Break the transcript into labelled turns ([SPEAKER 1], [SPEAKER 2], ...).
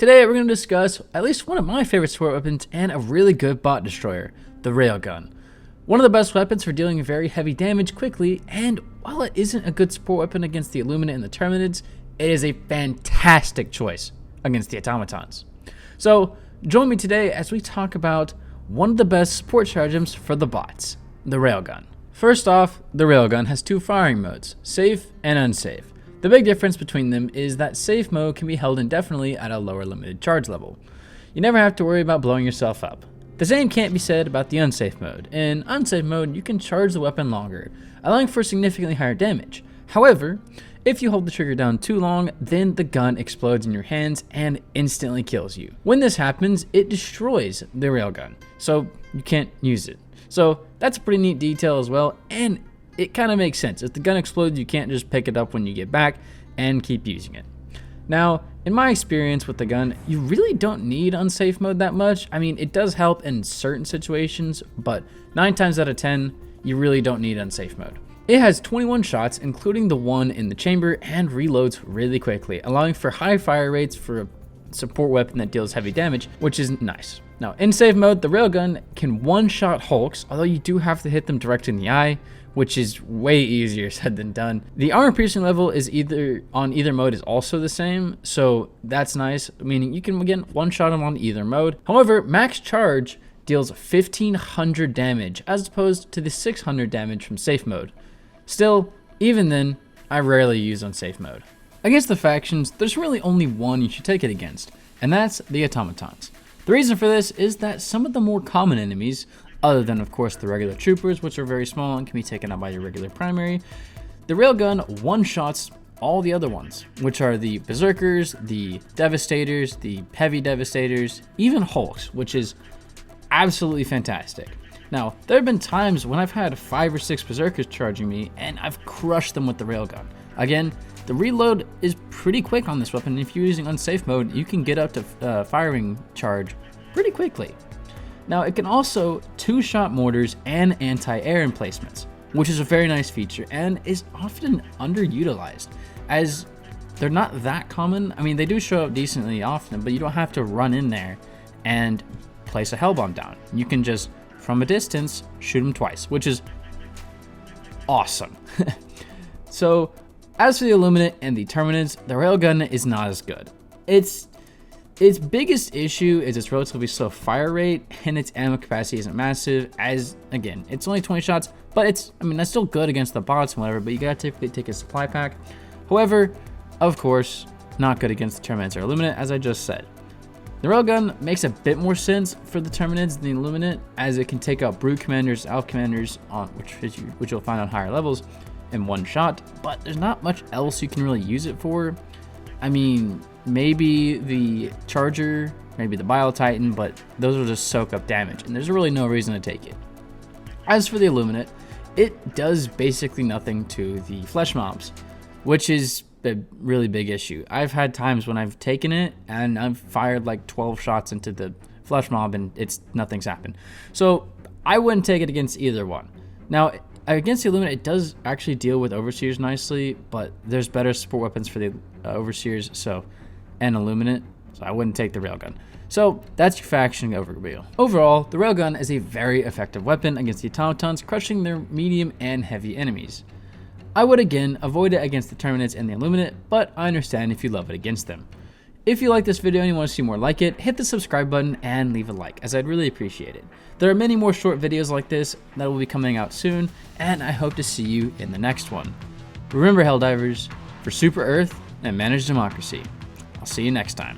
[SPEAKER 1] Today we're going to discuss at least one of my favorite support weapons and a really good bot destroyer, the Railgun. One of the best weapons for dealing very heavy damage quickly, and while it isn't a good support weapon against the Illuminate and the Terminids, it is a fantastic choice against the Automatons. So join me today as we talk about one of the best support stratagems for the bots, the Railgun. First off, the Railgun has two firing modes, safe and unsafe. The big difference between them is that safe mode can be held indefinitely at a lower limited charge level. You never have to worry about blowing yourself up. The same can't be said about the unsafe mode. In unsafe mode, you can charge the weapon longer, allowing for significantly higher damage. However, if you hold the trigger down too long, then the gun explodes in your hands and instantly kills you. When this happens, it destroys the Railgun, so you can't use it. So that's a pretty neat detail as well, and it kind of makes sense. If the gun explodes, you can't just pick it up when you get back and keep using it. Now, in my experience with the gun, you really don't need unsafe mode that much. I mean, it does help in certain situations, but 9 times out of 10, you really don't need unsafe mode. It has 21 shots, including the one in the chamber, and reloads really quickly, allowing for high fire rates for a support weapon that deals heavy damage, which is nice. Now, in safe mode, the Railgun can one-shot hulks, although you do have to hit them directly in the eye, which is way easier said than done. The armor piercing level is on either mode is also the same, so that's nice, meaning you can again one-shot them on either mode. However, max charge deals 1500 damage as opposed to the 600 damage from safe mode. Still, even then, I rarely use unsafe mode. Against the factions, there's really only one you should take it against, and that's the Automatons. The reason for this is that some of the more common enemies, other than of course the regular troopers, which are very small and can be taken out by your regular primary, the Railgun one-shots all the other ones, which are the Berserkers, the Devastators, the Heavy Devastators, even Hulks, which is absolutely fantastic. Now, there have been times when I've had 5 or 6 Berserkers charging me, and I've crushed them with the Railgun. Again, the reload is pretty quick on this weapon. If you're using unsafe mode, you can get up to firing charge pretty quickly. Now, it can also two-shot mortars and anti-air emplacements, which is a very nice feature and is often underutilized, as they're not that common. I mean, they do show up decently often, but you don't have to run in there and place a hellbomb down. You can just, from a distance, shoot them twice, which is awesome. So, as for the Illuminate and the Terminids, the Railgun is not as good. Its biggest issue is its relatively slow fire rate, and its ammo capacity isn't massive, as, again, it's only 20 shots, but that's still good against the bots and whatever, but you gotta typically take a supply pack. However, of course, not good against the Terminids or Illuminate, as I just said. The Railgun makes a bit more sense for the Terminids than the Illuminate, as it can take out Brute Commanders, Alpha Commanders, which you'll find on higher levels, in one shot, but there's not much else you can really use it for. I mean, maybe the Charger, maybe the Bile Titan, but those will just soak up damage, and there's really no reason to take it. As for the Illuminate, it does basically nothing to the flesh mobs, which is a really big issue. I've had times when I've taken it and I've fired like 12 shots into the flesh mob and nothing's happened. So I wouldn't take it against either one. Now, against the Illuminate, it does actually deal with Overseers nicely, but there's better support weapons for the Overseers and Illuminate, so I wouldn't take the Railgun. So that's your faction overview. Overall, the Railgun is a very effective weapon against the Automatons, crushing their medium and heavy enemies. I would again avoid it against the Terminids and the Illuminate, but I understand if you love it against them. If you like this video and you want to see more like it, hit the subscribe button and leave a like, as I'd really appreciate it. There are many more short videos like this that will be coming out soon, and I hope to see you in the next one. Remember, Helldivers, for Super Earth and Managed Democracy. I'll see you next time.